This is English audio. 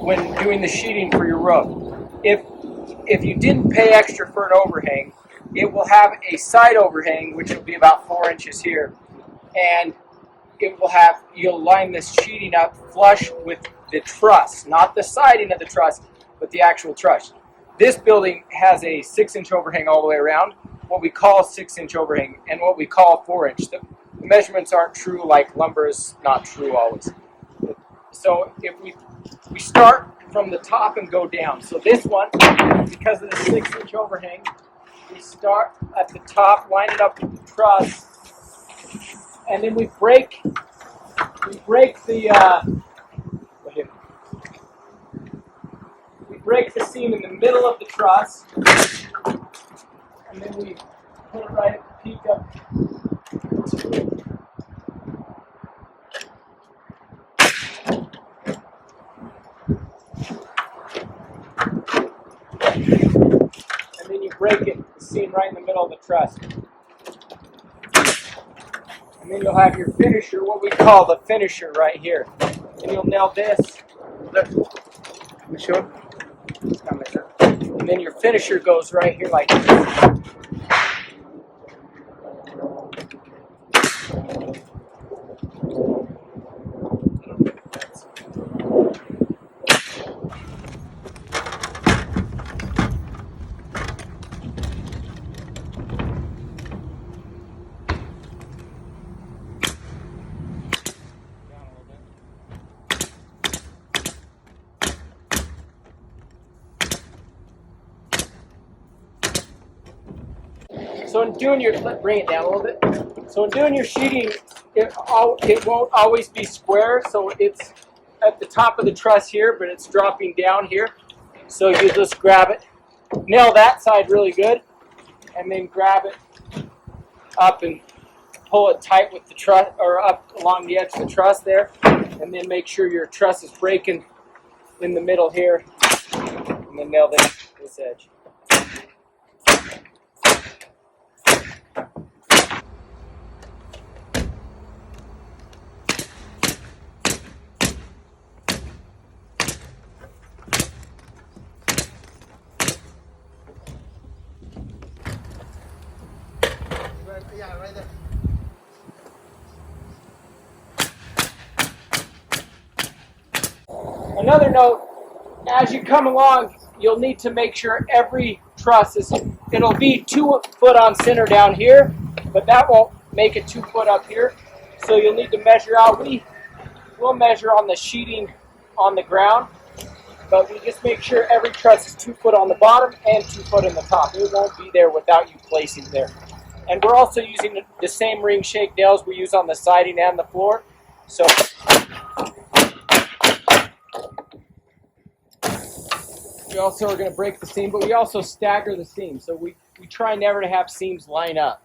when doing the sheeting for your roof. If you didn't pay extra for an overhang, it will have a side overhang, which will be about 4 inches here, and it will have, you'll line this sheeting up flush with the truss, not the siding of the truss, but the actual truss. This building has a 6-inch overhang all the way around, what we call 6-inch overhang, and what we call 4-inch. The measurements aren't true, like lumber is not true always. So if we start from the top and go down. So this one, because of the 6-inch overhang, we start at the top, line it up with the truss, and then we break the seam in the middle of the truss, and then we put it right at the peak up. And then you break it, the seam right in the middle of the truss. And then you'll have your finisher, what we call the finisher right here. And you'll nail this. And then your finisher goes right here like this. So in doing your, bring it down a little bit. So in doing your sheeting, it won't always be square. So it's at the top of the truss here, but it's dropping down here. So you just grab it, nail that side really good, and then grab it up and pull it tight with the truss, or up along the edge of the truss there, and then make sure your truss is breaking in the middle here, and then nail this edge. Yeah, right there. Another note, as you come along, you'll need to make sure every truss is, it'll be 2 foot on center down here, but that won't make it 2 foot up here. So you'll need to measure out. We'll measure on the sheeting on the ground, but we just make sure every truss is 2 foot on the bottom and 2 foot in the top. It won't be there without you placing there. And we're also using the same ring shake nails we use on the siding and the floor. So we also are going to break the seam, but we also stagger the seam. So we try never to have seams line up.